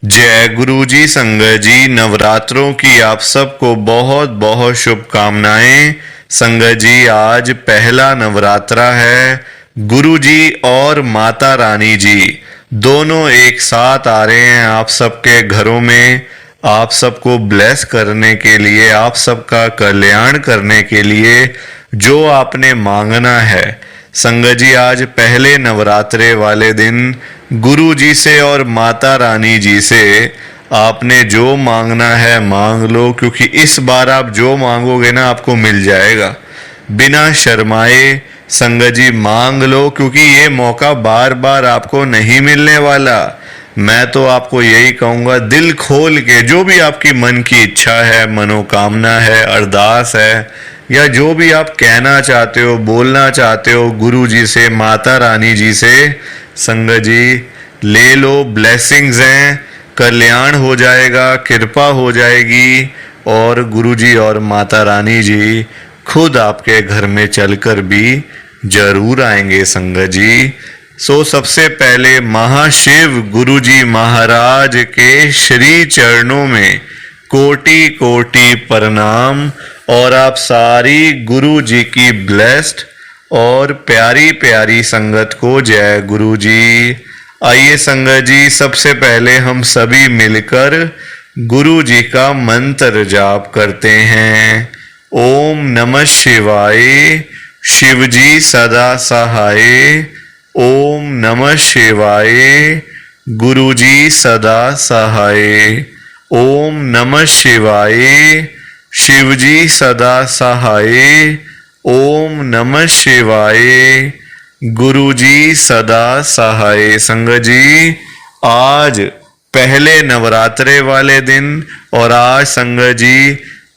जय गुरु जी। संगत जी, नवरात्रों की आप सबको बहुत बहुत शुभकामनाएं। संगत जी, आज पहला नवरात्रा है। गुरु जी और माता रानी जी दोनों एक साथ आ रहे हैं आप सबके घरों में, आप सबको ब्लेस करने के लिए, आप सबका कल्याण करने के लिए, जो आपने मांगना है। संगत जी, आज पहले नवरात्रे वाले दिन गुरु जी से और माता रानी जी से आपने जो मांगना है मांग लो, क्योंकि इस बार आप जो मांगोगे ना आपको मिल जाएगा। बिना शर्माए संगत जी मांग लो, क्योंकि ये मौका बार बार आपको नहीं मिलने वाला। मैं तो आपको यही कहूँगा, दिल खोल के जो भी आपकी मन की इच्छा है, मनोकामना है, अरदास है, या जो भी आप कहना चाहते हो, बोलना चाहते हो गुरु जी से, माता रानी जी से, संगत जी ले लो। ब्लेसिंग्स हैं, कल्याण हो जाएगा, कृपा हो जाएगी, और गुरु जी और माता रानी जी खुद आपके घर में चलकर भी जरूर आएंगे। संगत जी, सबसे पहले महाशिव गुरु जी महाराज के श्री चरणों में कोटि कोटि प्रणाम, और आप सारी गुरु जी की ब्लेस्ड और प्यारी प्यारी संगत को जय गुरु जी। आइए संगत जी, सबसे पहले हम सभी मिलकर गुरु जी का मंत्र जाप करते हैं। ओम नमः शिवाय, शिव जी सदा सहाय। ओम नमः शिवाय, गुरु जी सदा सहाय। ओम नमः शिवाय, शिव जी सदा सहाय। ओम नमः शिवाय, गुरु जी सदा सहाय। संगत जी, आज पहले नवरात्रे वाले दिन, और आज संगत जी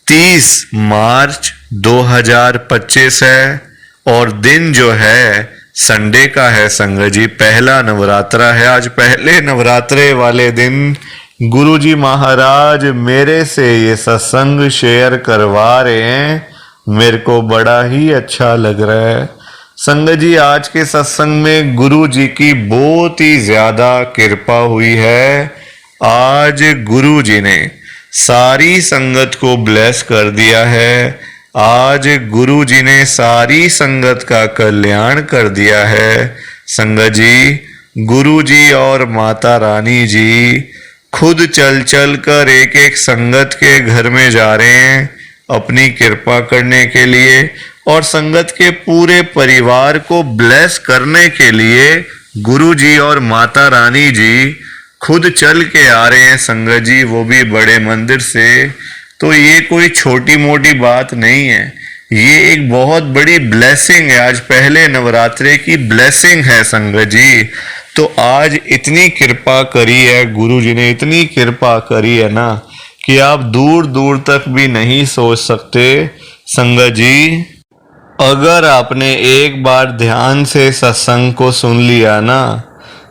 30 मार्च 2025 है, और दिन जो है संडे का है। संगत जी, पहला नवरात्रा है। आज पहले नवरात्रे वाले दिन गुरु जी महाराज मेरे से ये सत्संग शेयर करवा रहे हैं। मेरे को बड़ा ही अच्छा लग रहा है। संगत जी, आज के सत्संग में गुरु जी की बहुत ही ज्यादा कृपा हुई है। आज गुरु जी ने सारी संगत को ब्लेस कर दिया है। आज गुरु जी ने सारी संगत का कल्याण कर दिया है। संगत जी, गुरु जी और माता रानी जी खुद चल चल कर एक एक संगत के घर में जा रहे हैं अपनी कृपा करने के लिए, और संगत के पूरे परिवार को ब्लेस करने के लिए गुरु जी और माता रानी जी खुद चल के आ रहे हैं। संगत जी, वो भी बड़े मंदिर से। तो ये कोई छोटी मोटी बात नहीं है, ये एक बहुत बड़ी ब्लेसिंग है। आज पहले नवरात्रे की ब्लेसिंग है संगत जी। तो आज इतनी कृपा करी है गुरु जी ने, इतनी कृपा करी है ना कि आप दूर दूर तक भी नहीं सोच सकते। संगत जी, अगर आपने एक बार ध्यान से सत्संग को सुन लिया ना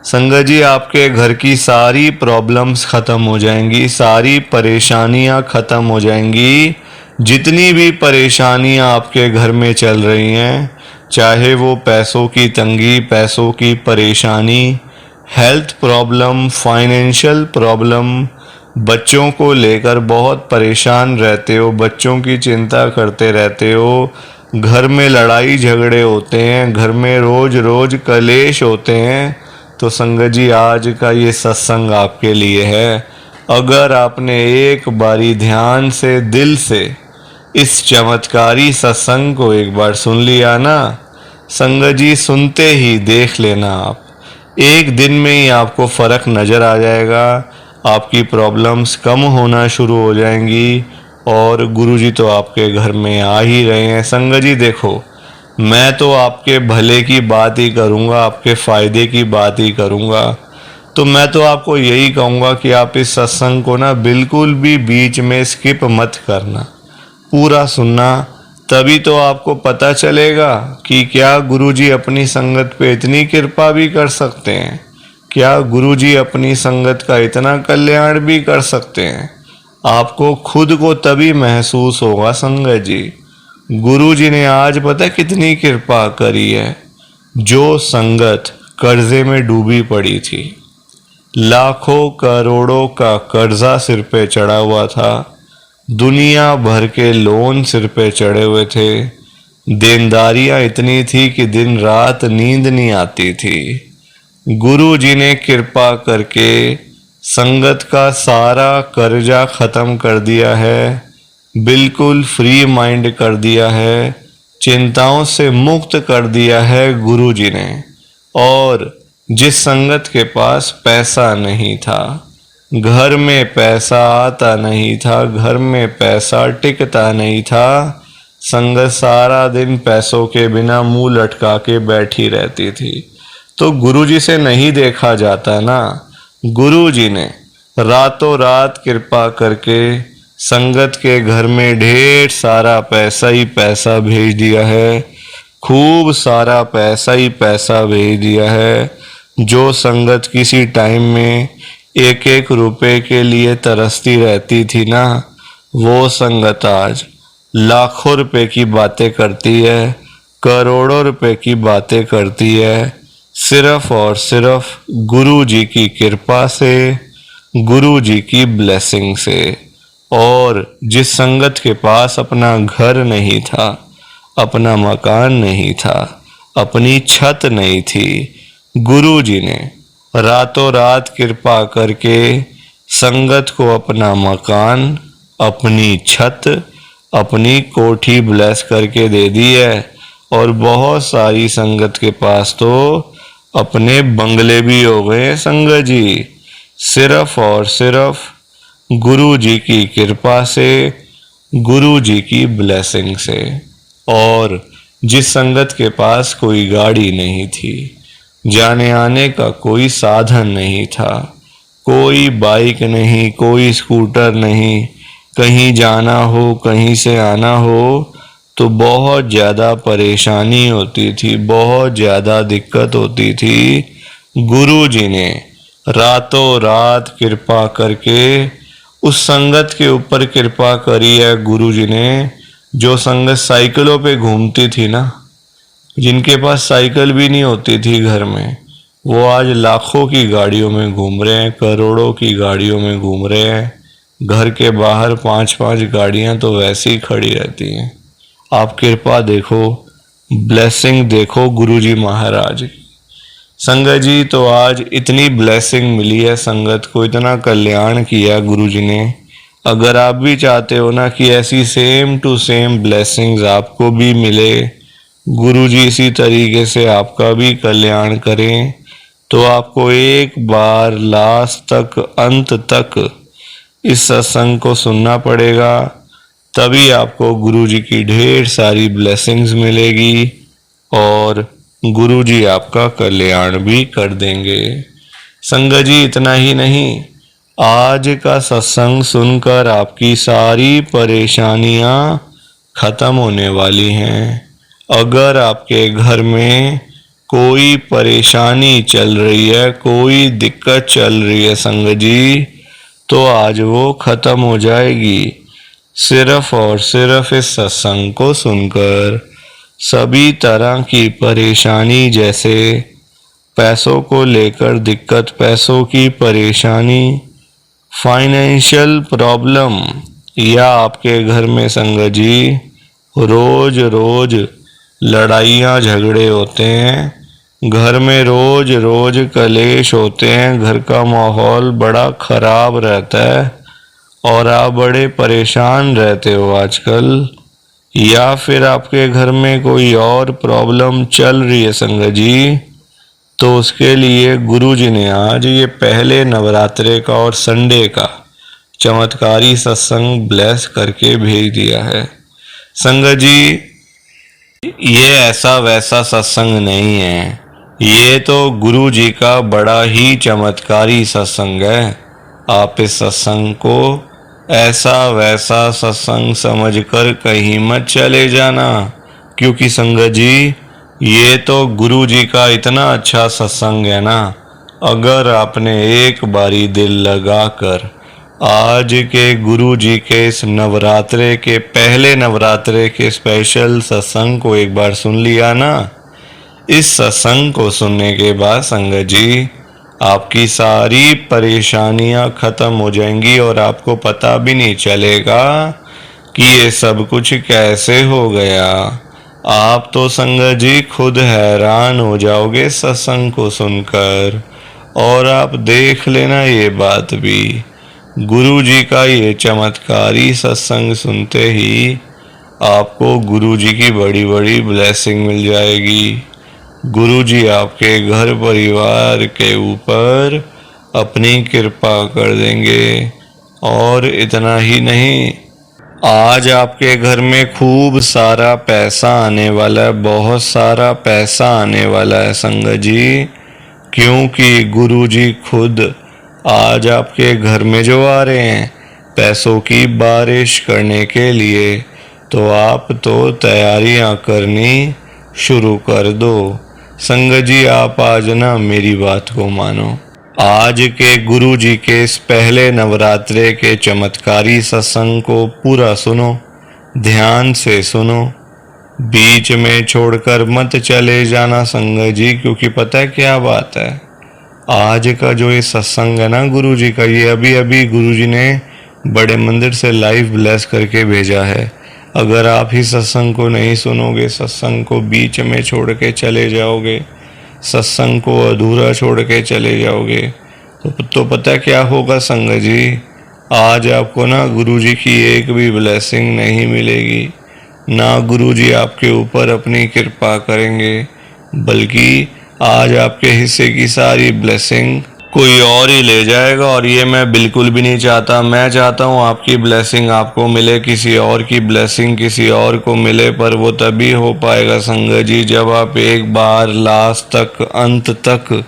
संगत जी, आपके घर की सारी प्रॉब्लम्स खत्म हो जाएंगी, सारी परेशानियां खत्म हो जाएंगी। जितनी भी परेशानियां आपके घर में चल रही हैं, चाहे वो पैसों की तंगी, पैसों की परेशानी, हेल्थ प्रॉब्लम, फाइनेंशियल प्रॉब्लम, बच्चों को लेकर बहुत परेशान रहते हो, बच्चों की चिंता करते रहते हो, घर में लड़ाई झगड़े होते हैं, घर में रोज रोज कलेश होते हैं, तो संगत जी आज का ये सत्संग आपके लिए है। अगर आपने एक बारी ध्यान से, दिल से इस चमत्कारी सत्संग को एक बार सुन लिया ना संगत जी, सुनते ही देख लेना आप, एक दिन में ही आपको फर्क नजर आ जाएगा। आपकी प्रॉब्लम्स कम होना शुरू हो जाएंगी, और गुरुजी तो आपके घर में आ ही रहे हैं। संगत जी देखो, मैं तो आपके भले की बात ही करूँगा, आपके फ़ायदे की बात ही करूँगा। तो मैं तो आपको यही कहूँगा कि आप इस सत्संग को ना बिल्कुल भी बीच में स्किप मत करना, पूरा सुनना, तभी तो आपको पता चलेगा कि क्या गुरुजी अपनी संगत पे इतनी कृपा भी कर सकते हैं, क्या गुरुजी अपनी संगत का इतना कल्याण भी कर सकते हैं। आपको खुद को तभी महसूस होगा संगत जी, गुरु जी ने आज पता कितनी कृपा करी है। जो संगत कर्जे में डूबी पड़ी थी, लाखों करोड़ों का कर्जा सिर पे चढ़ा हुआ था, दुनिया भर के लोन सिर पे चढ़े हुए थे, देनदारियां इतनी थी कि दिन रात नींद नहीं आती थी। गुरु जी ने कृपा करके संगत का सारा कर्जा खत्म कर दिया है, बिल्कुल फ्री माइंड कर दिया है, चिंताओं से मुक्त कर दिया है गुरु जी ने। और जिस संगत के पास पैसा नहीं था, घर में पैसा आता नहीं था, घर में पैसा टिकता नहीं था, संगत सारा दिन पैसों के बिना मुंह लटका के बैठी रहती थी, तो गुरुजी से नहीं देखा जाता ना। गुरुजी ने रातों रात कृपा करके संगत के घर में ढेर सारा पैसा ही पैसा भेज दिया है, खूब सारा पैसा ही पैसा भेज दिया है। जो संगत किसी टाइम में एक एक रुपए के लिए तरसती रहती थी ना, वो संगत आज लाखों रुपए की बातें करती है, करोड़ों रुपए की बातें करती है, सिर्फ और सिर्फ गुरु जी की कृपा से, गुरु जी की ब्लेसिंग से। और जिस संगत के पास अपना घर नहीं था, अपना मकान नहीं था, अपनी छत नहीं थी, गुरु जी ने रातों रात कृपा करके संगत को अपना मकान, अपनी छत, अपनी कोठी ब्लेस करके दे दी है। और बहुत सारी संगत के पास तो अपने बंगले भी हो गए संगत जी, सिर्फ और सिर्फ गुरु जी की कृपा से, गुरु जी की ब्लेसिंग से। और जिस संगत के पास कोई गाड़ी नहीं थी, जाने आने का कोई साधन नहीं था, कोई बाइक नहीं, कोई स्कूटर नहीं, कहीं जाना हो, कहीं से आना हो तो बहुत ज़्यादा परेशानी होती थी, बहुत ज़्यादा दिक्कत होती थी। गुरु जी ने रातों रात कृपा करके उस संगत के ऊपर कृपा करी है गुरु जी ने। जो संगत साइकिलों पे घूमती थी ना, जिनके पास साइकिल भी नहीं होती थी घर में, वो आज लाखों की गाड़ियों में घूम रहे हैं, करोड़ों की गाड़ियों में घूम रहे हैं। घर के बाहर 5-5 गाड़ियां तो वैसे ही खड़ी रहती हैं। आप कृपा देखो, ब्लेसिंग देखो गुरुजी महाराज। संगत जी तो आज इतनी ब्लेसिंग मिली है, संगत को इतना कल्याण किया गुरुजी ने। अगर आप भी चाहते हो ना कि ऐसी सेम टू सेम ब्लेसिंग्स आपको भी मिले, गुरुजी इसी तरीके से आपका भी कल्याण करें, तो आपको एक बार लास्ट तक, अंत तक इस सत्संग को सुनना पड़ेगा, तभी आपको गुरुजी की ढेर सारी ब्लेसिंग्स मिलेगी और गुरुजी आपका कल्याण भी कर देंगे। संगत जी इतना ही नहीं, आज का सत्संग सुनकर आपकी सारी परेशानियां खत्म होने वाली हैं। अगर आपके घर में कोई परेशानी चल रही है, कोई दिक्कत चल रही है संगत जी, तो आज वो खत्म हो जाएगी, सिर्फ और सिर्फ इस सत्संग को सुनकर। सभी तरह की परेशानी, जैसे पैसों को लेकर दिक्कत, पैसों की परेशानी, फाइनेंशियल प्रॉब्लम, या आपके घर में संगत जी रोज रोज लड़ाइयाँ झगड़े होते हैं, घर में रोज रोज कलेश होते हैं, घर का माहौल बड़ा खराब रहता है और आप बड़े परेशान रहते हो आजकल, या फिर आपके घर में कोई और प्रॉब्लम चल रही है संगत जी, तो उसके लिए गुरु जी ने आज ये पहले नवरात्रे का और संडे का चमत्कारी सत्संग ब्लेस करके भेज दिया है। संगत जी ये ऐसा वैसा सत्संग नहीं है, ये तो गुरु जी का बड़ा ही चमत्कारी सत्संग है। आप इस सत्संग को ऐसा वैसा सत्संग समझकर कहीं मत चले जाना, क्योंकि संगत जी ये तो गुरु जी का इतना अच्छा सत्संग है ना, अगर आपने एक बारी दिल लगाकर आज के गुरु जी के इस नवरात्रे के पहले नवरात्रे के स्पेशल सत्संग को एक बार सुन लिया ना, इस सत्संग को सुनने के बाद संगत जी आपकी सारी परेशानियां खत्म हो जाएंगी और आपको पता भी नहीं चलेगा कि ये सब कुछ कैसे हो गया। आप तो संगत जी खुद हैरान हो जाओगे सत्संग को सुनकर। और आप देख लेना ये बात भी, गुरु जी का ये चमत्कारी सत्संग सुनते ही आपको गुरु जी की बड़ी बड़ी ब्लेसिंग मिल जाएगी। गुरु जी आपके घर परिवार के ऊपर अपनी कृपा कर देंगे। और इतना ही नहीं, आज आपके घर में खूब सारा पैसा आने वाला है, बहुत सारा पैसा आने वाला है संगत जी, क्योंकि गुरु जी खुद आज आपके घर में जो आ रहे हैं पैसों की बारिश करने के लिए। तो आप तो तैयारियां करनी शुरू कर दो। संगत जी आप आज ना मेरी बात को मानो। आज के गुरु जी के इस पहले नवरात्रे के चमत्कारी सत्संग को पूरा सुनो, ध्यान से सुनो, बीच में छोड़कर मत चले जाना संगत जी, क्योंकि पता है क्या बात है, आज का जो ये सत्संग है ना गुरु जी का, ये अभी अभी गुरु जी ने बड़े मंदिर से लाइव ब्लेस करके भेजा है। अगर आप ही सत्संग को नहीं सुनोगे, सत्संग को बीच में छोड़ के चले जाओगे, सत्संग को अधूरा छोड़ के चले जाओगे, तो पता क्या होगा संगत जी, आज आपको ना गुरु जी की एक भी ब्लेसिंग नहीं मिलेगी, ना गुरु जी आपके ऊपर अपनी कृपा करेंगे, बल्कि आज आपके हिस्से की सारी ब्लेसिंग कोई और ही ले जाएगा। और ये मैं बिल्कुल भी नहीं चाहता। मैं चाहता हूँ आपकी ब्लेसिंग आपको मिले, किसी और की ब्लेसिंग किसी और को मिले, पर वो तभी हो पाएगा संगत जी जब आप एक बार लास्ट तक, अंत तक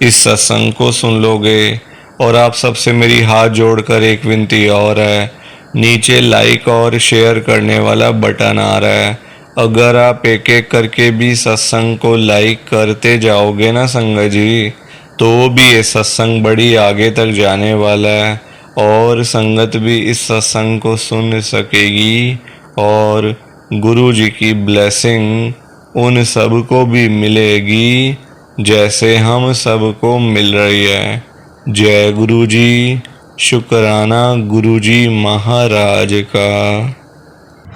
इस सत्संग को सुन लोगे। और आप सबसे मेरी हाथ जोड़कर एक विनती और है, नीचे लाइक और शेयर करने वाला बटन आ रहा है, अगर आप एक एक करके भी सत्संग को लाइक करते जाओगे ना संगत जी, तो भी ये सत्संग बड़ी आगे तक जाने वाला है और संगत भी इस सत्संग को सुन सकेगी और गुरु जी की ब्लेसिंग उन सब को भी मिलेगी जैसे हम सबको मिल रही है। जय गुरु जी, शुक्राना गुरु जी महाराज का।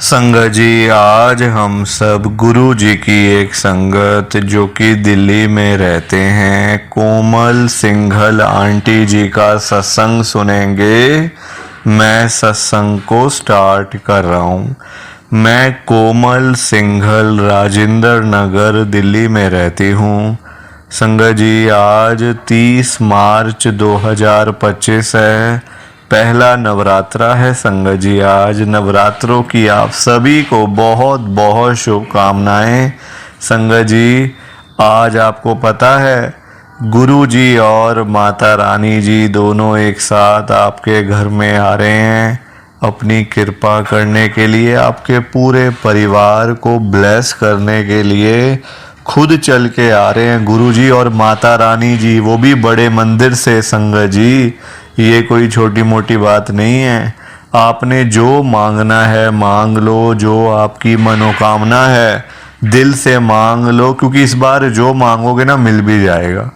संगत जी आज हम सब गुरु जी की एक संगत जो कि दिल्ली में रहते हैं, कोमल सिंघल आंटी जी का सत्संग सुनेंगे। मैं सत्संग को स्टार्ट कर रहा हूँ। मैं कोमल सिंघल राजेंद्र नगर दिल्ली में रहती हूँ। संगत जी आज 30 मार्च 2025 है, पहला नवरात्रा है। संगत जी आज नवरात्रों की आप सभी को बहुत बहुत शुभकामनाएं। संगत जी आज आपको पता है गुरु जी और माता रानी जी दोनों एक साथ आपके घर में आ रहे हैं अपनी कृपा करने के लिए, आपके पूरे परिवार को ब्लेस करने के लिए खुद चल के आ रहे हैं गुरु जी और माता रानी जी, वो भी बड़े मंदिर से। संगत जी ये कोई छोटी मोटी बात नहीं है। आपने जो मांगना है मांग लो, जो आपकी मनोकामना है दिल से मांग लो, क्योंकि इस बार जो मांगोगे ना मिल भी जाएगा,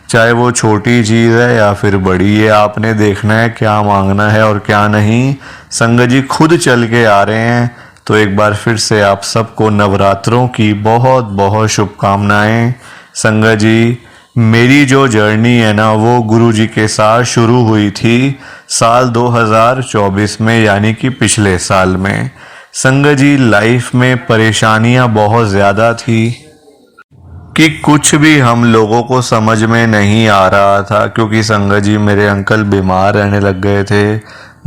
चाहे वो छोटी चीज़ है या फिर बड़ी। ये आपने देखना है क्या मांगना है और क्या नहीं। संगत जी खुद चल के आ रहे हैं। तो एक बार फिर से आप सबको नवरात्रों की बहुत बहुत शुभकामनाएं। संगत जी मेरी जो जर्नी है ना वो गुरु जी के साथ शुरू हुई थी साल 2024 में, यानी कि पिछले साल में। संगत जी लाइफ में परेशानियां बहुत ज़्यादा थी कि कुछ भी हम लोगों को समझ में नहीं आ रहा था, क्योंकि संगत जी मेरे अंकल बीमार रहने लग गए थे,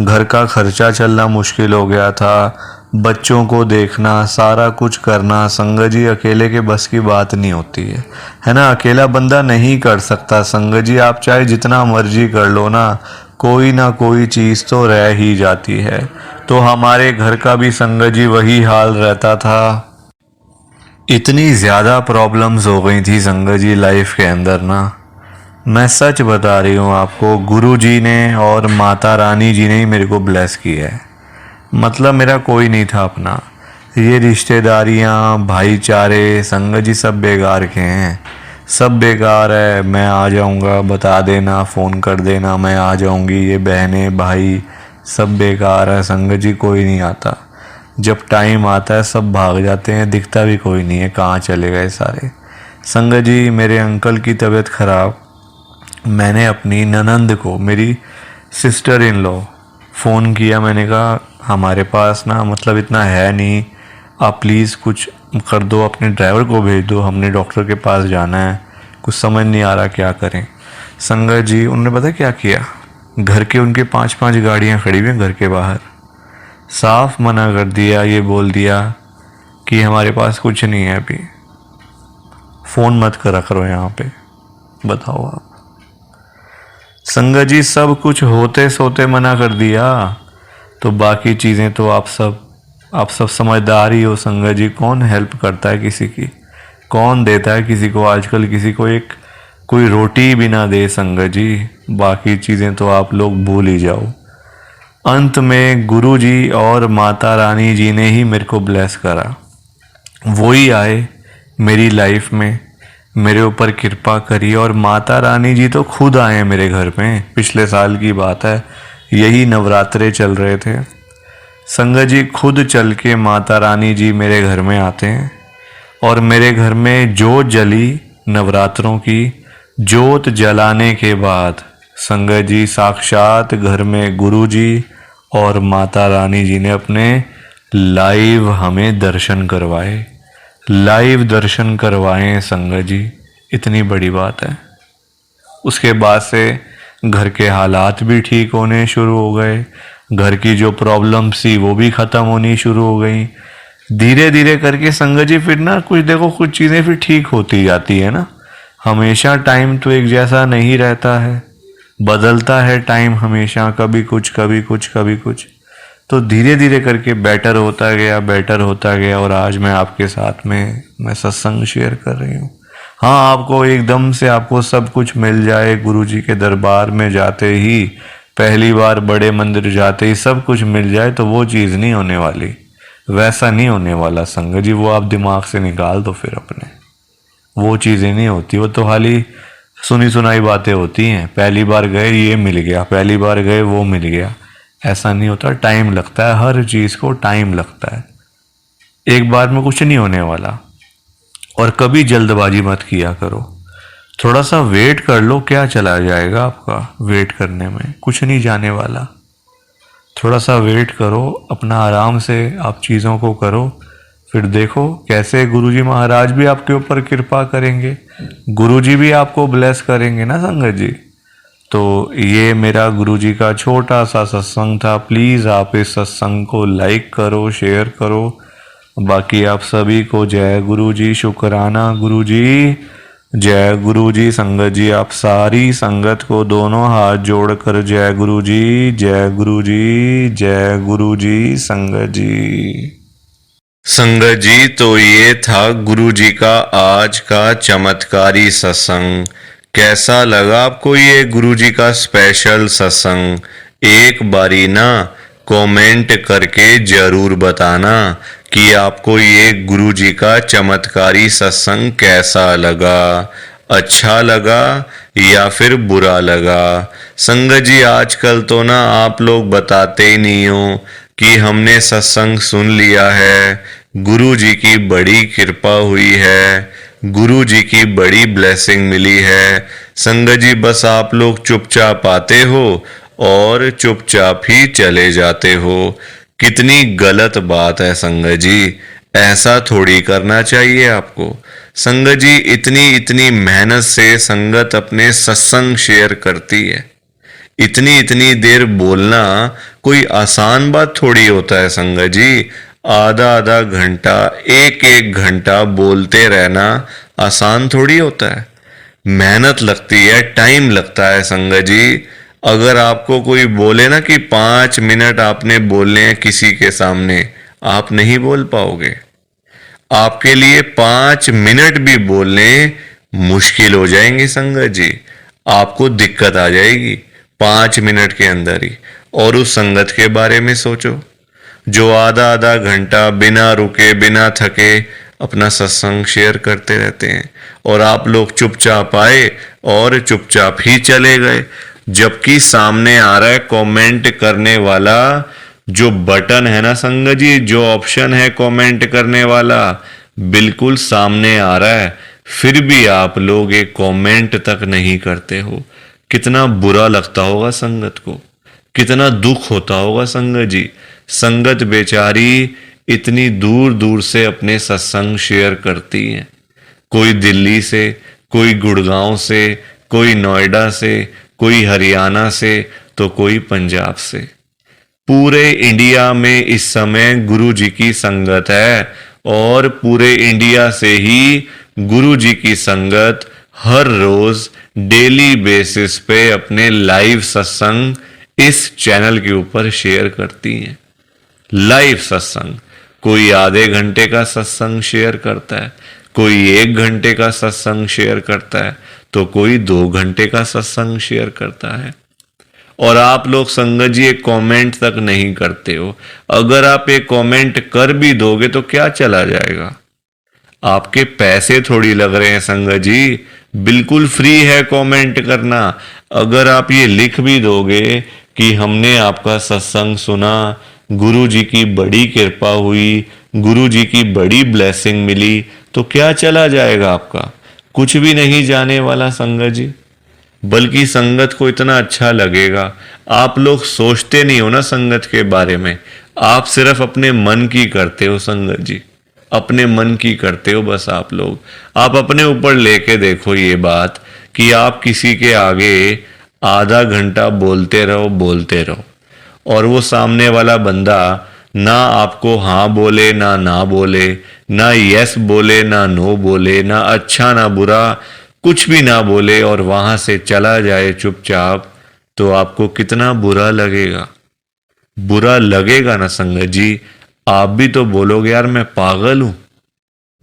घर का खर्चा चलना मुश्किल हो गया था, बच्चों को देखना, सारा कुछ करना। संगत जी अकेले के बस की बात नहीं होती है ना, अकेला बंदा नहीं कर सकता। संगत जी आप चाहे जितना मर्जी कर लो ना कोई चीज़ तो रह ही जाती है। तो हमारे घर का भी संगत जी वही हाल रहता था। इतनी ज़्यादा प्रॉब्लम्स हो गई थी संगत जी लाइफ के अंदर ना, मैं सच बता रही हूँ आपको, गुरु जी ने और माता रानी जी ने ही मेरे को ब्लेस किया है। मतलब मेरा कोई नहीं था अपना, ये रिश्तेदारियाँ भाईचारे संगत जी सब बेकार के हैं। सब बेकार है, मैं आ जाऊंगा, बता देना, फ़ोन कर देना, मैं आ जाऊंगी, ये बहनें भाई सब बेकार है संगत जी, कोई नहीं आता। जब टाइम आता है सब भाग जाते हैं, दिखता भी कोई नहीं है, कहाँ चले गए सारे। संगत जी मेरे अंकल की तबीयत ख़राब, मैंने अपनी ननंद को, मेरी सिस्टर इन लॉ, फ़ोन किया। मैंने कहा हमारे पास ना मतलब इतना है नहीं, आप प्लीज़ कुछ कर दो, अपने ड्राइवर को भेज दो, हमने डॉक्टर के पास जाना है, कुछ समझ नहीं आ रहा क्या करें। संगत जी उन्होंने पता क्या किया, घर के उनके 5-5 गाड़ियाँ खड़ी हुई हैं घर के बाहर, साफ मना कर दिया, ये बोल दिया कि हमारे पास कुछ नहीं है अभी, फ़ोन मत करा करो यहाँ पे। बताओ आप संगत जी, सब कुछ होते सोते मना कर दिया, तो बाकी चीज़ें तो आप सब समझदार ही हो संगत जी। कौन हेल्प करता है किसी की, कौन देता है किसी को, आजकल किसी को एक कोई रोटी भी ना दे संगत जी। बाकी चीज़ें तो आप लोग भूल ही जाओ। अंत में गुरु जी और माता रानी जी ने ही मेरे को ब्लेस करा, वो ही आए मेरी लाइफ में, मेरे ऊपर कृपा करी, और माता रानी जी तो खुद आए हैं मेरे घर में। पिछले साल की बात है, यही नवरात्रे चल रहे थे, संगत जी खुद चल के माता रानी जी मेरे घर में आते हैं, और मेरे घर में जोत जली, नवरात्रों की जोत जलाने के बाद संगत जी साक्षात घर में गुरु जी और माता रानी जी ने अपने लाइव हमें दर्शन करवाए, लाइव दर्शन करवाए संगत जी, इतनी बड़ी बात है। उसके बाद से घर के हालात भी ठीक होने शुरू हो गए, घर की जो प्रॉब्लम्स थी वो भी ख़त्म होनी शुरू हो गई, धीरे धीरे करके संगत जी। फिर ना कुछ देखो, कुछ चीज़ें फिर ठीक होती जाती है ना, हमेशा टाइम तो एक जैसा नहीं रहता है, बदलता है टाइम हमेशा, कभी कुछ कभी कुछ कभी कुछ, तो धीरे धीरे करके बेटर होता गया, बेटर होता गया, और आज मैं आपके साथ में मैं सत्संग शेयर कर रही हूँ। हाँ, आपको एकदम से आपको सब कुछ मिल जाए, गुरु जी के दरबार में जाते ही, पहली बार बड़े मंदिर जाते ही सब कुछ मिल जाए, तो वो चीज़ नहीं होने वाली, वैसा नहीं होने वाला संगत जी। वो आप दिमाग से निकाल दो फिर अपने, वो चीज़ें नहीं होती, वो तो खाली सुनी सुनाई बातें होती हैं। पहली बार गए ये मिल गया, पहली बार गए वो मिल गया, ऐसा नहीं होता। टाइम लगता है, हर चीज़ को टाइम लगता है, एक बार में कुछ नहीं होने वाला। और कभी जल्दबाजी मत किया करो, थोड़ा सा वेट कर लो, क्या चला जाएगा आपका वेट करने में, कुछ नहीं जाने वाला। थोड़ा सा वेट करो, अपना आराम से आप चीज़ों को करो, फिर देखो कैसे गुरुजी महाराज भी आपके ऊपर कृपा करेंगे, गुरुजी भी आपको ब्लेस करेंगे ना संगत जी। तो ये मेरा गुरुजी का छोटा सा सत्संग था, प्लीज़ आप इस सत्संग को लाइक करो, शेयर करो। बाकी आप सभी को जय गुरुजी, शुक्राना गुरुजी, जय गुरुजी। संगत जी आप सारी संगत को दोनों हाथ जोड़कर जय गुरुजी, जय गुरुजी, जय गुरुजी संगत जी। संगत जी तो ये था गुरु जी का आज का चमत्कारी सत्संग। कैसा लगा आपको ये गुरु जी का स्पेशल सत्संग? एक बारी ना कमेंट करके जरूर बताना कि आपको ये गुरु जी का चमत्कारी सत्संग कैसा लगा, अच्छा लगा या फिर बुरा लगा। संगत जी आजकल तो ना आप लोग बताते ही नहीं हो कि हमने सत्संग सुन लिया है, गुरु जी की बड़ी कृपा हुई है, गुरु जी की बड़ी ब्लेसिंग मिली है। संगत जी बस आप लोग चुपचाप आते हो और चुपचाप ही चले जाते हो। कितनी गलत बात है संगत जी, ऐसा थोड़ी करना चाहिए आपको। संगत जी इतनी इतनी मेहनत से संगत अपने सत्संग शेयर करती है, इतनी इतनी देर बोलना कोई आसान बात थोड़ी होता है संगत जी। आधा आधा घंटा, एक एक घंटा बोलते रहना आसान थोड़ी होता है, मेहनत लगती है, टाइम लगता है संगत जी। अगर आपको कोई बोले ना कि 5 मिनट आपने बोलने हैं किसी के सामने, आप नहीं बोल पाओगे। आपके लिए 5 मिनट भी बोलने मुश्किल हो जाएंगे संगत जी, आपको दिक्कत आ जाएगी 5 मिनट के अंदर ही। और उस संगत के बारे में सोचो जो आधा आधा घंटा बिना रुके बिना थके अपना सत्संग शेयर करते रहते हैं और आप लोग चुपचाप आए और चुपचाप ही चले गए, जबकि सामने आ रहा है कमेंट करने वाला जो बटन है ना संगत जी, जो ऑप्शन है कमेंट करने वाला, बिल्कुल सामने आ रहा है, फिर भी आप लोग एक कमेंट तक नहीं करते हो। कितना बुरा लगता होगा संगत को, कितना दुख होता होगा संगत जी। संगत बेचारी इतनी दूर दूर से अपने सत्संग शेयर करती है, कोई दिल्ली से, कोई गुड़गांव से, कोई नोएडा से, कोई हरियाणा से, तो कोई पंजाब से। पूरे इंडिया में इस समय गुरु जी की संगत है और पूरे इंडिया से ही गुरु जी की संगत हर रोज डेली बेसिस पे अपने लाइव सत्संग इस चैनल के ऊपर शेयर करती हैं। लाइव सत्संग, कोई आधे घंटे का सत्संग शेयर करता है, कोई 1 घंटे का सत्संग शेयर करता है, तो कोई 2 घंटे का सत्संग शेयर करता है। और आप लोग संगत जी एक कमेंट तक नहीं करते हो। अगर आप एक कमेंट कर भी दोगे तो क्या चला जाएगा, आपके पैसे थोड़ी लग रहे हैं संगत जी, बिल्कुल फ्री है कमेंट करना। अगर आप ये लिख भी दोगे कि हमने आपका सत्संग सुना, गुरु जी की बड़ी कृपा हुई, गुरु जी की बड़ी ब्लेसिंग मिली, तो क्या चला जाएगा आपका, कुछ भी नहीं जाने वाला संगत जी। बल्कि संगत को इतना अच्छा लगेगा। आप लोग सोचते नहीं हो ना संगत के बारे में, आप सिर्फ अपने मन की करते हो संगत जी, अपने मन की करते हो बस। आप लोग आप अपने ऊपर लेके देखो ये बात कि आप किसी के आगे आधा घंटा बोलते रहो और वो सामने वाला बंदा ना आपको हाँ बोले ना बोले, ना यस बोले ना नो बोले, ना अच्छा ना बुरा, कुछ भी ना बोले और वहां से चला जाए चुपचाप, तो आपको कितना बुरा लगेगा। बुरा लगेगा ना संगत जी। आप भी तो बोलोगे यार मैं पागल हूं,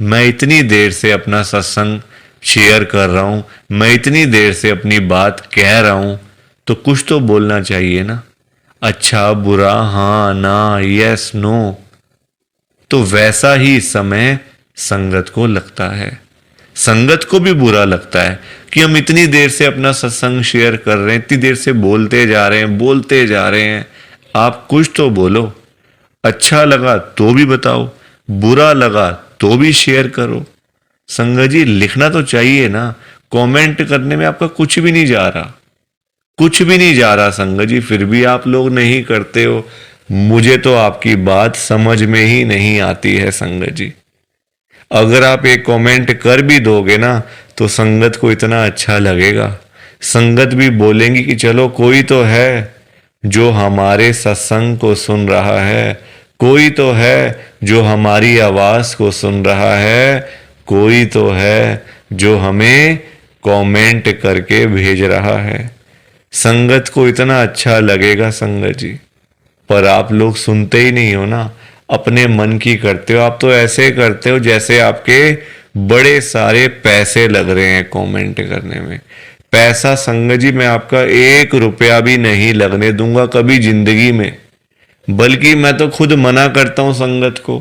मैं इतनी देर से अपना सत्संग शेयर कर रहा हूं, मैं इतनी देर से अपनी बात कह रहा हूं, तो कुछ तो बोलना चाहिए ना, अच्छा बुरा, हाँ ना, यस नो। तो वैसा ही इस समय संगत को लगता है। संगत को भी बुरा लगता है कि हम इतनी देर से अपना सत्संग शेयर कर रहे हैं, इतनी देर से बोलते जा रहे हैं। आप कुछ तो बोलो, अच्छा लगा तो भी बताओ, बुरा लगा तो भी शेयर करो। संगत जी लिखना तो चाहिए ना, कमेंट करने में आपका कुछ भी नहीं जा रहा, कुछ भी नहीं जा रहा संगत जी, फिर भी आप लोग नहीं करते हो। मुझे तो आपकी बात समझ में ही नहीं आती है संगत जी। अगर आप एक कमेंट कर भी दोगे ना तो संगत को इतना अच्छा लगेगा, संगत भी बोलेंगी कि चलो कोई तो है जो हमारे सत्संग को सुन रहा है, कोई तो है जो हमारी आवाज को सुन रहा है, कोई तो है जो हमें कमेंट करके भेज रहा है। संगत को इतना अच्छा लगेगा संगत जी, पर आप लोग सुनते ही नहीं हो ना, अपने मन की करते हो। आप तो ऐसे करते हो जैसे आपके बड़े सारे पैसे लग रहे हैं कमेंट करने में। पैसा संगत जी मैं आपका 1 रुपया भी नहीं लगने दूंगा कभी जिंदगी में, बल्कि मैं तो खुद मना करता हूं संगत को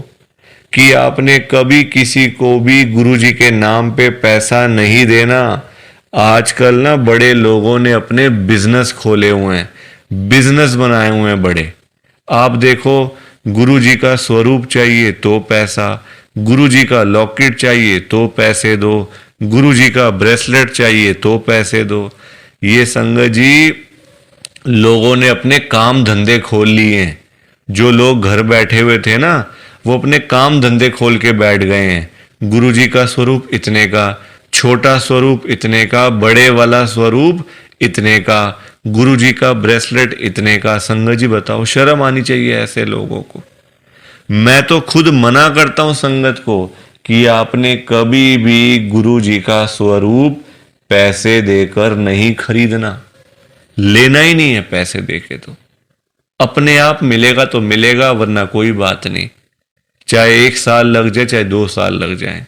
कि आपने कभी किसी को भी गुरु जी के नाम पे पैसा नहीं देना। आजकल ना बड़े लोगों ने अपने बिजनेस खोले हुए हैं, बिजनेस बनाए हुए हैं बड़े। आप देखो, गुरु जी का स्वरूप चाहिए तो पैसा, गुरु जी का लॉकेट चाहिए तो पैसे दो, गुरु जी का ब्रेसलेट चाहिए तो पैसे दो। ये संगत जी लोगों ने अपने काम धंधे खोल लिए हैं। जो लोग घर बैठे हुए थे ना, वो अपने काम धंधे खोल के बैठ गए हैं। गुरु जी का स्वरूप इतने का, छोटा स्वरूप इतने का, बड़े वाला स्वरूप इतने का, गुरु जी का ब्रेसलेट इतने का। संगत जी बताओ, शर्म आनी चाहिए ऐसे लोगों को। मैं तो खुद मना करता हूं संगत को कि आपने कभी भी गुरु जी का स्वरूप पैसे देकर नहीं खरीदना, लेना ही नहीं है पैसे देके। तो अपने आप मिलेगा तो मिलेगा, वरना कोई बात नहीं, चाहे 1 साल लग जाए चाहे 2 साल लग जाए।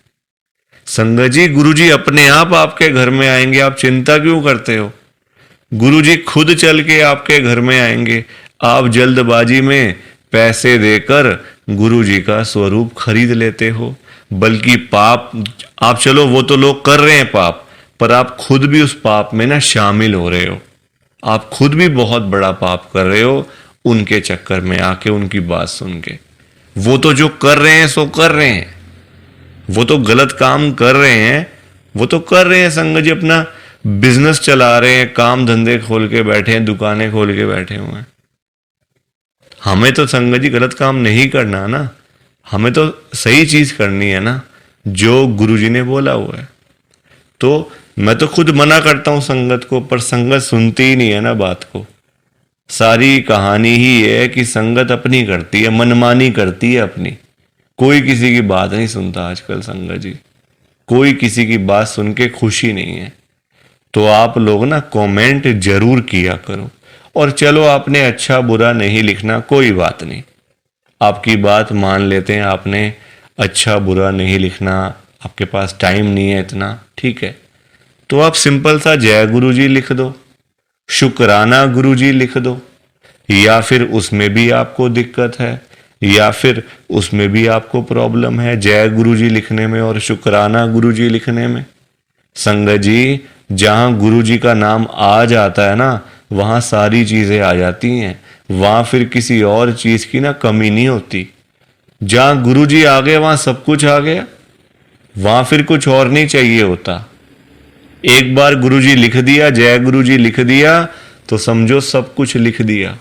संगत जी गुरु जी अपने आप आपके घर में आएंगे, आप चिंता क्यों करते हो? गुरु जी खुद चल के आपके घर में आएंगे। आप जल्दबाजी में पैसे देकर गुरु जी का स्वरूप खरीद लेते हो। बल्कि पाप, आप चलो वो तो लोग कर रहे हैं पाप, पर आप खुद भी उस पाप में ना शामिल हो रहे हो। आप खुद भी बहुत बड़ा पाप कर रहे हो उनके चक्कर में आके, उनकी बात सुन के। वो तो जो कर रहे हैं सो कर रहे हैं, वो तो गलत काम कर रहे हैं, वो तो कर रहे हैं संगत जी, अपना बिजनेस चला रहे हैं, काम धंधे खोल के बैठे हैं, दुकानें खोल के बैठे हुए हैं। हमें तो संगत जी गलत काम नहीं करना ना, हमें तो सही चीज करनी है ना, जो गुरुजी ने बोला हुआ है। तो मैं तो खुद मना करता हूं संगत को, पर संगत सुनती ही नहीं है ना बात को। सारी कहानी ही है कि संगत अपनी करती है, मनमानी करती है अपनी। कोई किसी की बात नहीं सुनता आजकल संगत जी, कोई किसी की बात सुन के खुशी नहीं है। तो आप लोग ना कमेंट जरूर किया करो। और चलो आपने अच्छा बुरा नहीं लिखना, कोई बात नहीं, आपकी बात मान लेते हैं, आपने अच्छा बुरा नहीं लिखना, आपके पास टाइम नहीं है इतना, ठीक है। तो आप सिंपल सा जय गुरु जी लिख दो, शुक्राना गुरु जी लिख दो, या फिर उसमें भी आपको दिक्कत है, या फिर उसमें भी आपको प्रॉब्लम है जय गुरु जी लिखने में और शुक्राना गुरु जी लिखने में। संगत जी, जहां गुरु जी का नाम आ जाता है ना, वहां सारी चीजें आ जाती हैं, वहां फिर किसी और चीज की ना कमी नहीं होती। जहां गुरु जी आ गए वहां सब कुछ आ गया, वहां फिर कुछ और नहीं चाहिए होता। एक बार गुरु जी लिख दिया, जय गुरु जी लिख दिया, तो समझो सब कुछ लिख दिया।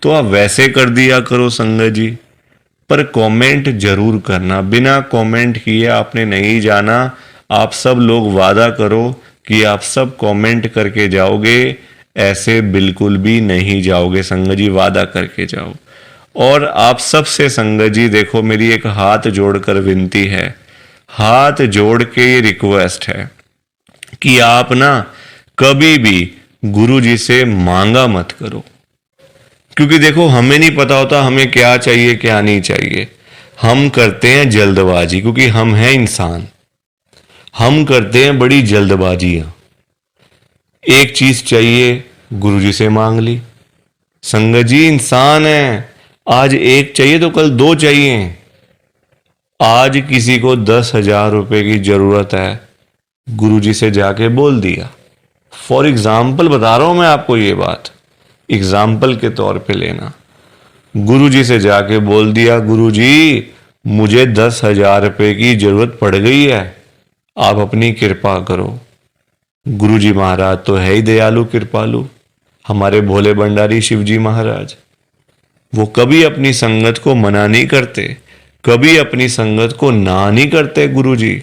तो आप वैसे कर दिया करो संगत जी, पर कमेंट जरूर करना। बिना कमेंट किए आपने नहीं जाना। आप सब लोग वादा करो कि आप सब कमेंट करके जाओगे, ऐसे बिल्कुल भी नहीं जाओगे संगत जी, वादा करके जाओ। और आप सबसे संगत जी देखो, मेरी एक हाथ जोड़कर विनती है, हाथ जोड़ के ये रिक्वेस्ट है कि आप ना कभी भी गुरु जी से मांगा मत करो। क्योंकि देखो, हमें नहीं पता होता हमें क्या चाहिए क्या नहीं चाहिए। हम करते हैं जल्दबाजी, क्योंकि हम हैं इंसान, हम करते हैं बड़ी जल्दबाजियां। एक चीज चाहिए, गुरुजी से मांग ली। संगत जी, इंसान है, आज एक चाहिए तो कल दो चाहिए। आज किसी को 10,000 रुपए की जरूरत है, गुरुजी से जाके बोल दिया। फॉर एग्जाम्पल बता रहा हूं मैं आपको, ये बात एग्जाम्पल के तौर पे लेना। गुरुजी से जाके बोल दिया, गुरुजी मुझे 10,000 रुपए की जरूरत पड़ गई है, आप अपनी कृपा करो। गुरुजी महाराज तो है ही दयालु कृपालु, हमारे भोले भंडारी शिवजी महाराज। वो कभी अपनी संगत को मना नहीं करते, कभी अपनी संगत को ना नहीं करते गुरुजी।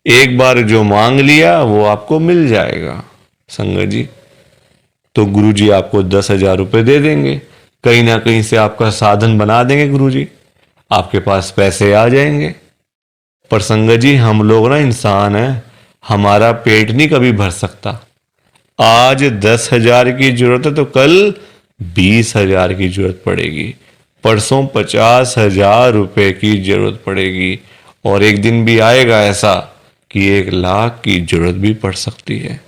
एक बार जो मांग लिया वो आपको मिल जाएगा संगत जी। तो गुरुजी आपको 10,000 रुपए दे देंगे, कहीं ना कहीं से आपका साधन बना देंगे गुरुजी, आपके पास पैसे आ जाएंगे। पर संगत जी, हम लोग ना इंसान हैं, हमारा पेट नहीं कभी भर सकता। आज 10,000 की जरूरत है तो कल 20,000 की जरूरत पड़ेगी, परसों 50,000 रुपए की जरूरत पड़ेगी, और एक दिन भी आएगा ऐसा कि 1,00,000 की जरूरत भी पड़ सकती है।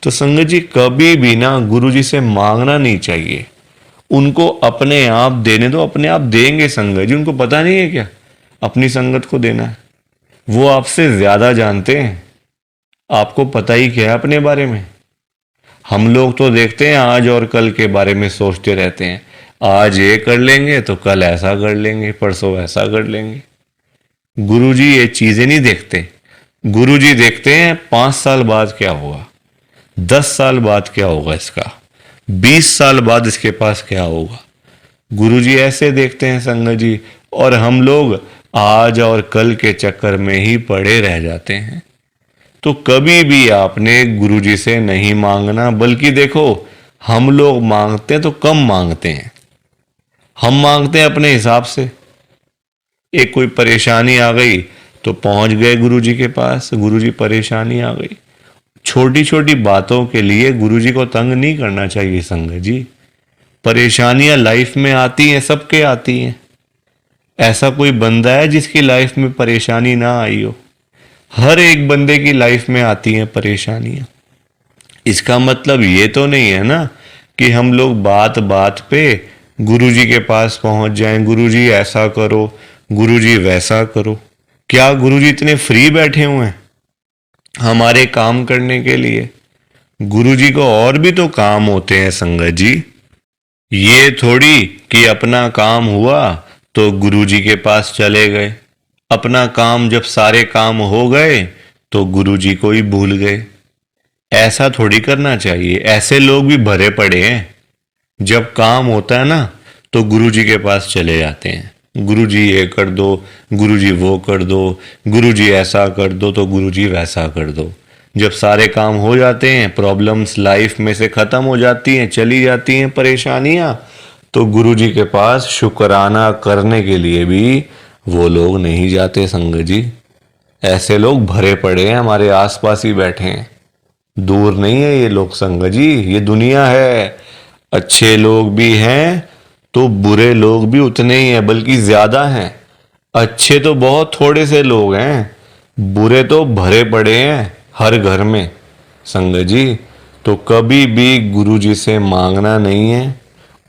तो संगत जी, कभी भी ना गुरुजी से मांगना नहीं चाहिए, उनको अपने आप देने दो, अपने आप देंगे संगत जी। उनको पता नहीं है क्या अपनी संगत को देना है? वो आपसे ज्यादा जानते हैं, आपको पता ही क्या है अपने बारे में। हम लोग तो देखते हैं आज और कल के बारे में सोचते रहते हैं, आज ये कर लेंगे तो कल ऐसा कर लेंगे, परसों ऐसा कर लेंगे। गुरुजी ये चीजें नहीं देखते। गुरुजी देखते हैं 5 साल बाद क्या होगा, 10 साल बाद क्या होगा इसका, 20 साल बाद इसके पास क्या होगा। गुरुजी ऐसे देखते हैं संगत जी, और हम लोग आज और कल के चक्कर में ही पड़े रह जाते हैं। तो कभी भी आपने गुरुजी से नहीं मांगना, बल्कि देखो, हम लोग मांगते हैं तो कम मांगते हैं, हम मांगते हैं अपने हिसाब से। एक कोई परेशानी आ गई तो पहुंच गए गुरुजी के पास, गुरुजी परेशानी आ गई। छोटी छोटी बातों के लिए गुरुजी को तंग नहीं करना चाहिए संगत जी। परेशानियां लाइफ में आती हैं, सबके आती हैं। ऐसा कोई बंदा है जिसकी लाइफ में परेशानी ना आई हो? हर एक बंदे की लाइफ में आती हैं परेशानियां। इसका मतलब ये तो नहीं है ना कि हम लोग बात बात पे गुरुजी के पास पहुंच जाएं, गुरुजी ऐसा करो, गुरुजी वैसा करो। क्या गुरुजी इतने फ्री बैठे हुए हैं हमारे काम करने के लिए? गुरुजी को और भी तो काम होते हैं संगत जी। ये थोड़ी कि अपना काम हुआ तो गुरुजी के पास चले गए, अपना काम जब सारे काम हो गए तो गुरुजी को ही भूल गए। ऐसा थोड़ी करना चाहिए। ऐसे लोग भी भरे पड़े हैं। जब काम होता है ना तो गुरुजी के पास चले जाते हैं, गुरुजी ये कर दो, गुरुजी वो कर दो, गुरुजी ऐसा कर दो तो गुरुजी वैसा कर दो। जब सारे काम हो जाते हैं, प्रॉब्लम्स लाइफ में से खत्म हो जाती हैं, चली जाती हैं परेशानियां, तो गुरुजी के पास शुक्राना करने के लिए भी वो लोग नहीं जाते संगत जी। ऐसे लोग भरे पड़े हैं, हमारे आसपास ही बैठे हैं। दूर नहीं है ये लोग संगत जी, ये दुनिया है। अच्छे लोग भी हैं तो बुरे लोग भी उतने ही हैं, बल्कि ज्यादा हैं। अच्छे तो बहुत थोड़े से लोग हैं, बुरे तो भरे पड़े हैं हर घर में संगत जी। तो कभी भी गुरुजी से मांगना नहीं है।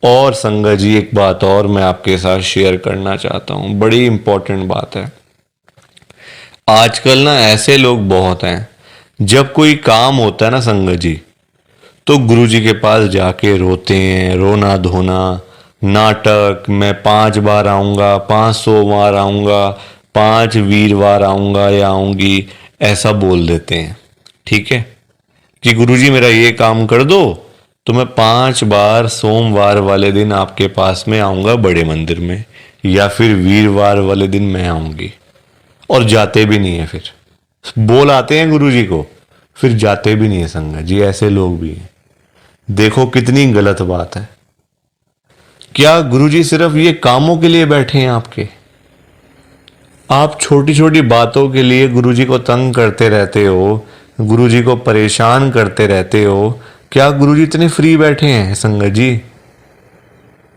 और संगत जी एक बात और मैं आपके साथ शेयर करना चाहता हूं, बड़ी इंपॉर्टेंट बात है। आजकल ना ऐसे लोग बहुत हैं, जब कोई काम होता है ना संगत जी, तो गुरुजी के पास जाके रोते हैं, रोना धोना, नाटक, मैं 5 बार आऊंगा, 500 बार आऊंगा, 5 वीरवार आऊंगा या आऊंगी, ऐसा बोल देते हैं। ठीक है कि गुरुजी मेरा ये काम कर दो तो मैं 5 बार सोमवार वाले दिन आपके पास में आऊंगा बड़े मंदिर में, या फिर वीरवार वाले दिन मैं आऊंगी। और जाते भी नहीं है, फिर बोल आते हैं गुरुजी को, फिर जाते भी नहीं है संगत जी। ऐसे लोग भी हैं। देखो कितनी गलत बात है। क्या गुरुजी सिर्फ ये कामों के लिए बैठे हैं आपके? आप छोटी छोटी बातों के लिए गुरुजी को तंग करते रहते हो, गुरुजी को परेशान करते रहते हो। क्या गुरुजी इतने फ्री बैठे हैं संगत जी?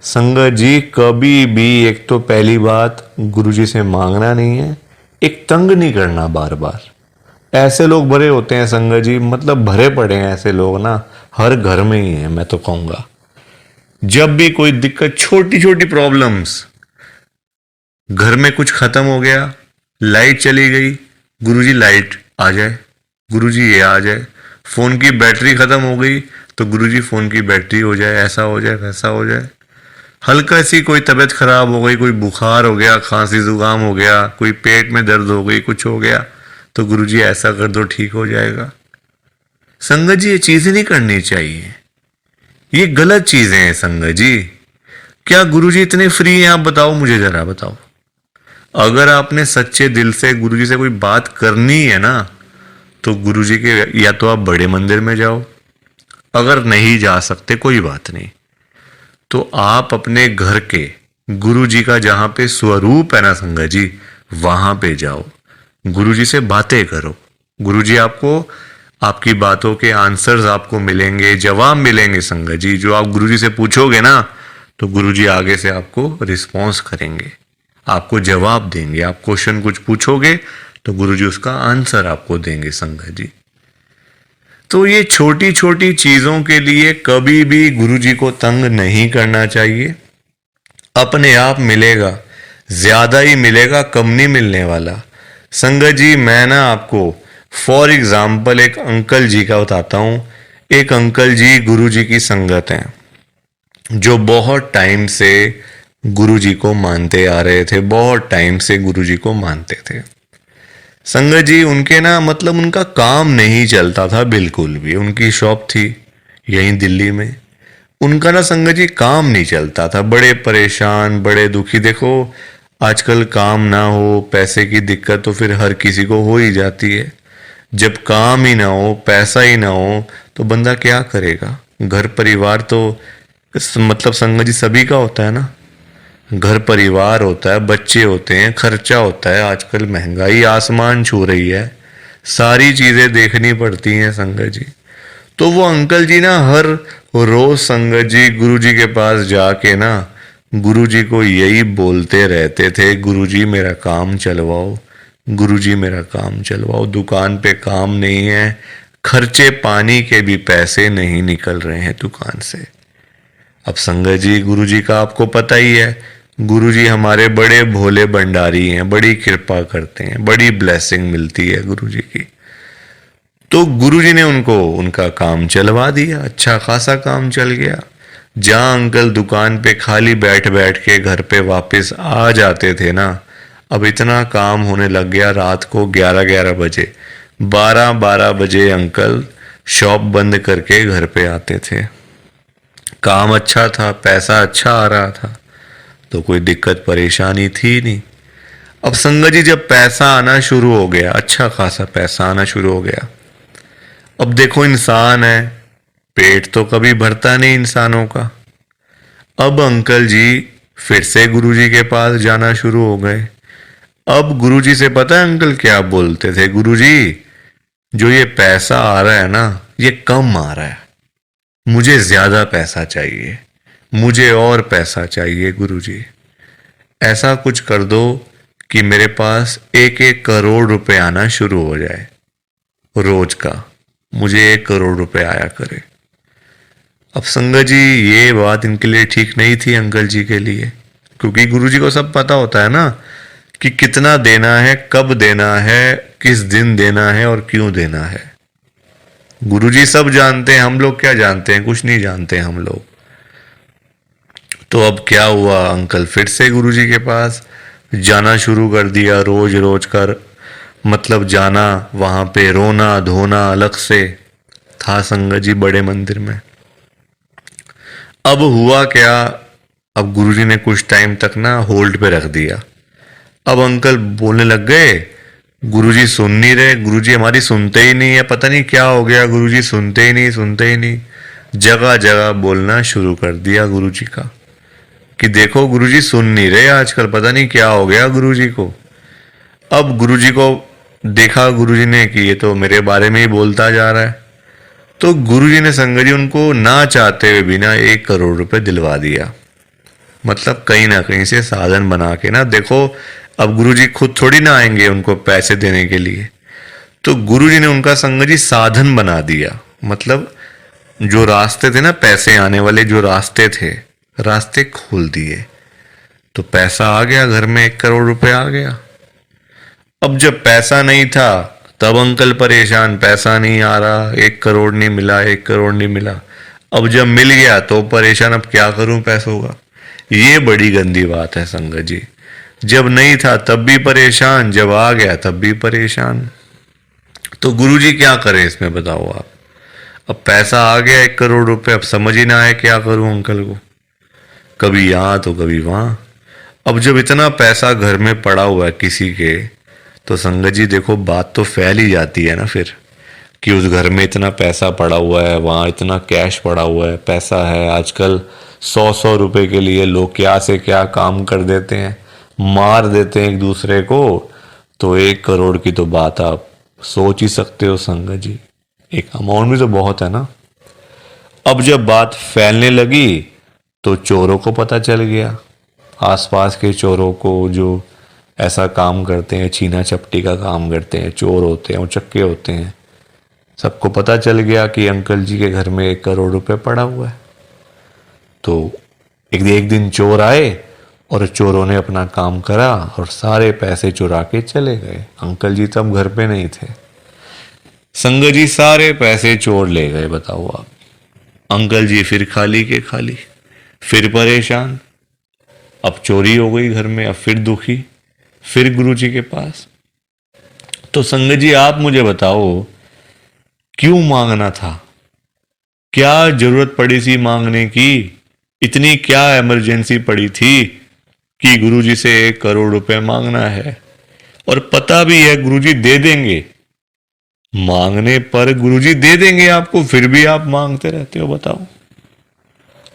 संगत जी कभी भी, एक तो पहली बात गुरुजी से मांगना नहीं है, एक तंग नहीं करना बार बार। ऐसे लोग भरे होते हैं संगत जी, मतलब भरे पड़े हैं ऐसे लोग ना, हर घर में ही है मैं तो कहूंगा। जब भी कोई दिक्कत, छोटी छोटी प्रॉब्लम्स, घर में कुछ खत्म हो गया, लाइट चली गई, गुरुजी लाइट आ जाए, गुरुजी ये आ जाए। फोन की बैटरी खत्म हो गई तो गुरुजी फोन की बैटरी हो जाए, ऐसा हो जाए, वैसा हो जाए। हल्का सी कोई तबीयत खराब हो गई, कोई बुखार हो गया, खांसी जुकाम हो गया, कोई पेट में दर्द हो गई, कुछ हो गया, तो गुरुजी ऐसा कर दो ठीक हो जाएगा। संगत जी ये चीजें नहीं करनी चाहिए, ये गलत चीजें हैं संगत जी। क्या गुरुजी इतने फ्री हैं? आप बताओ, मुझे जरा बताओ। अगर आपने सच्चे दिल से गुरुजी से कोई बात करनी है ना, तो गुरुजी के या तो आप बड़े मंदिर में जाओ, अगर नहीं जा सकते कोई बात नहीं, तो आप अपने घर के गुरुजी का जहां पे स्वरूप है ना संगत जी, वहां पे जाओ, गुरुजी से बातें करो। गुरुजी आपको, आपकी बातों के आंसर्स आपको मिलेंगे, जवाब मिलेंगे संगत जी। जो आप गुरुजी से पूछोगे ना, तो गुरुजी आगे से आपको रिस्पॉन्स करेंगे, आपको जवाब देंगे। आप क्वेश्चन कुछ पूछोगे तो गुरुजी उसका आंसर आपको देंगे संगत जी। तो ये छोटी छोटी चीजों के लिए कभी भी गुरुजी को तंग नहीं करना चाहिए। अपने आप मिलेगा, ज्यादा ही मिलेगा, कम नहीं मिलने वाला संगत जी। मैं ना आपको फॉर एग्जाम्पल एक अंकल जी का बताता हूं। एक अंकल जी गुरुजी की संगत हैं, जो बहुत टाइम से गुरुजी को मानते आ रहे थे, बहुत टाइम से गुरुजी को मानते थे संगत जी। उनके ना, मतलब उनका काम नहीं चलता था बिल्कुल भी। उनकी शॉप थी यहीं दिल्ली में, उनका ना संगत जी काम नहीं चलता था, बड़े परेशान, बड़े दुखी। देखो आजकल काम ना हो, पैसे की दिक्कत तो फिर हर किसी को हो ही जाती है। जब काम ही ना हो, पैसा ही ना हो, तो बंदा क्या करेगा? घर परिवार तो मतलब संगत जी सभी का होता है ना, घर परिवार होता है, बच्चे होते हैं, खर्चा होता है। आजकल महंगाई आसमान छू रही है, सारी चीजें देखनी पड़ती हैं संगत जी। तो वो अंकल जी ना हर रोज संगत जी गुरुजी के पास जाके ना गुरुजी को यही बोलते रहते थे, गुरुजी मेरा काम चलवाओ, गुरुजी मेरा काम चलवाओ। दुकान पे काम नहीं है, खर्चे पानी के भी पैसे नहीं निकल रहे हैं दुकान से। अब संगत जी गुरुजी का आपको पता ही है, गुरुजी हमारे बड़े भोले भंडारी हैं, बड़ी कृपा करते हैं, बड़ी ब्लेसिंग मिलती है गुरुजी की। तो गुरुजी ने उनको उनका काम चलवा दिया, अच्छा खासा काम चल गया। जहां अंकल दुकान पे खाली बैठ बैठ के घर पे वापस आ जाते थे ना, अब इतना काम होने लग गया, रात को 11-11 बजे, 12-12 बजे अंकल शॉप बंद करके घर पे आते थे। काम अच्छा था, पैसा अच्छा आ रहा था, तो कोई दिक्कत परेशानी थी नहीं। अब संगत जी जब पैसा आना शुरू हो गया, अच्छा खासा पैसा आना शुरू हो गया, अब देखो इंसान है, पेट तो कभी भरता नहीं इंसानों का। अब अंकल जी फिर से गुरुजी के पास जाना शुरू हो गए। अब गुरुजी से पता है अंकल क्या बोलते थे? गुरुजी, जो ये पैसा आ रहा है ना, ये कम आ रहा है, मुझे ज्यादा पैसा चाहिए, मुझे और पैसा चाहिए गुरुजी। ऐसा कुछ कर दो कि मेरे पास 1-1 करोड़ रुपए आना शुरू हो जाए रोज का, मुझे 1 करोड़ रुपए आया करे। अब संगत जी ये बात इनके लिए ठीक नहीं थी अंकल जी के लिए, क्योंकि गुरुजी को सब पता होता है ना कि कितना देना है, कब देना है, किस दिन देना है और क्यों देना है। गुरुजी सब जानते हैं, हम लोग क्या जानते हैं? कुछ नहीं जानते हम लोग। तो अब क्या हुआ, अंकल फिर से गुरुजी के पास जाना शुरू कर दिया, रोज रोज कर, मतलब जाना, वहां पे रोना धोना अलग से था संगत जी बड़े मंदिर में। अब हुआ क्या, अब गुरुजी ने कुछ टाइम तक ना होल्ड पे रख दिया। अब अंकल बोलने लग गए, गुरुजी सुन नहीं रहे, गुरुजी हमारी सुनते ही नहीं है, पता नहीं क्या हो गया, गुरुजी सुनते ही नहीं, सुनते ही नहीं। जगह जगह बोलना शुरू कर दिया गुरुजी का कि देखो गुरुजी सुन नहीं रहे आजकल, पता नहीं क्या हो गया गुरुजी को। अब गुरुजी को देखा गुरुजी ने कि ये तो मेरे बारे में ही बोलता जा रहा है, तो गुरुजी ने संगत जी उनको ना चाहते हुए भी ना 1 करोड़ रुपए दिलवा दिया। मतलब कहीं ना कहीं से साधन बना के ना, देखो अब गुरुजी खुद थोड़ी ना आएंगे उनको पैसे देने के लिए, तो गुरुजी ने उनका संगत जी साधन बना दिया। मतलब जो रास्ते थे ना पैसे आने वाले, जो रास्ते थे, रास्ते खोल दिए, तो पैसा आ गया घर में, 1 करोड़ रुपए आ गया। अब जब पैसा नहीं था तब अंकल परेशान, पैसा नहीं आ रहा, 1 करोड़ नहीं मिला, 1 करोड़ नहीं मिला। अब जब मिल गया तो परेशान, अब क्या करूं पैसों का। ये बड़ी गंदी बात है संगत जी। जब नहीं था तब भी परेशान, जब आ गया तब भी परेशान। तो गुरुजी क्या करें इसमें बताओ आप। अब पैसा आ गया 1 करोड़ रुपए, अब समझ ही ना आए क्या करूं अंकल को, कभी यहां तो कभी वहां। अब जब इतना पैसा घर में पड़ा हुआ है किसी के, तो संगत जी देखो बात तो फैल ही जाती है ना फिर, कि उस घर में इतना पैसा पड़ा हुआ है, वहाँ इतना कैश पड़ा हुआ है, पैसा है। आजकल 100-100 रुपए के लिए लोग क्या से क्या काम कर देते हैं, मार देते हैं एक दूसरे को। तो 1 करोड़ की तो बात आप सोच ही सकते हो संगत जी, एक अमाउंट भी तो बहुत है ना। अब जब बात फैलने लगी तो चोरों को पता चल गया, आसपास के चोरों को, जो ऐसा काम करते हैं, छीना चपटी का काम करते हैं, चोर होते हैं, उचक्के होते हैं, सबको पता चल गया कि अंकल जी के घर में 1 करोड़ रुपए पड़ा हुआ है। तो एक दिन चोर आए और चोरों ने अपना काम करा और सारे पैसे चुरा के चले गए। अंकल जी तब घर पे नहीं थे, संगत जी सारे पैसे चोर ले गए। बताओ आप, अंकल जी फिर खाली के खाली, फिर परेशान। अब चोरी हो गई घर में, अब फिर दुखी, फिर गुरुजी के पास। तो संगत जी आप मुझे बताओ, क्यों मांगना था, क्या जरूरत पड़ी थी मांगने की, इतनी क्या इमरजेंसी पड़ी थी कि गुरुजी से 1 करोड़ रुपए मांगना है? और पता भी है गुरुजी दे देंगे, मांगने पर गुरुजी दे देंगे आपको, फिर भी आप मांगते रहते हो। बताओ,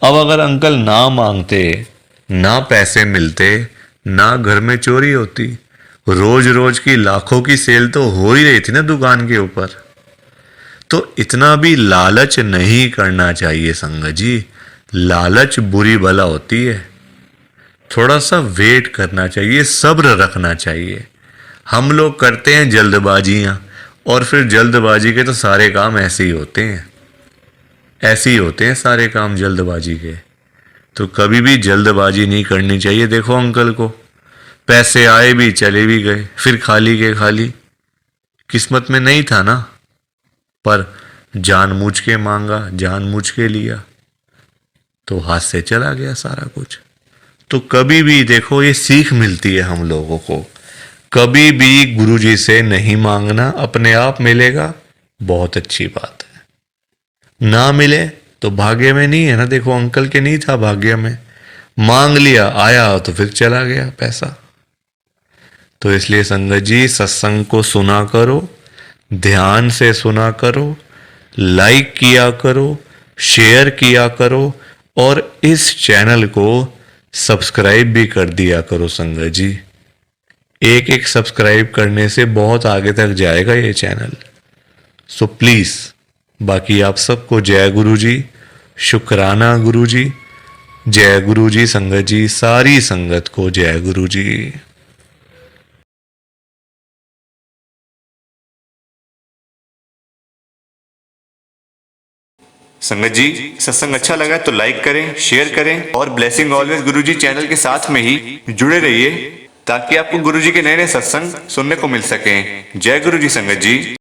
अब अगर अंकल ना मांगते, ना पैसे मिलते, ना घर में चोरी होती, रोज रोज की लाखों की सेल तो हो ही रही थी ना दुकान के ऊपर। तो इतना भी लालच नहीं करना चाहिए संगत जी, लालच बुरी बला होती है। थोड़ा सा वेट करना चाहिए, सब्र रखना चाहिए। हम लोग करते हैं जल्दबाजियां, और फिर जल्दबाजी के तो सारे काम ऐसे ही होते हैं, ऐसे ही होते हैं सारे काम जल्दबाजी के। तो कभी भी जल्दबाजी नहीं करनी चाहिए। देखो अंकल को, पैसे आए भी चले भी गए, फिर खाली के खाली। किस्मत में नहीं था ना, पर जानबूझ के मांगा, जानबूझ के लिया, तो हाथ से चला गया सारा कुछ। तो कभी भी देखो, ये सीख मिलती है हम लोगों को, कभी भी गुरुजी से नहीं मांगना, अपने आप मिलेगा, बहुत अच्छी बात है। ना मिले तो भाग्य में नहीं है ना। देखो अंकल के नहीं था भाग्य में, मांग लिया, आया तो फिर चला गया पैसा। तो इसलिए संगत जी, सत्संग को सुना करो, ध्यान से सुना करो, लाइक किया करो, शेयर किया करो, और इस चैनल को सब्सक्राइब भी कर दिया करो संगत जी। एक एक सब्सक्राइब करने से बहुत आगे तक जाएगा ये चैनल। सो प्लीज, बाकी आप सबको जय गुरु जी, शुक्राना गुरु जी, जय गुरु जी संगत जी, सारी संगत को जय गुरु जी। संगत जी, सत्संग अच्छा लगा तो लाइक करें, शेयर करें और ब्लेसिंग ऑलवेज गुरुजी चैनल के साथ में ही जुड़े रहिए, ताकि आपको गुरुजी के नए नए सत्संग सुनने को मिल सकें। जय गुरु जी संगत जी।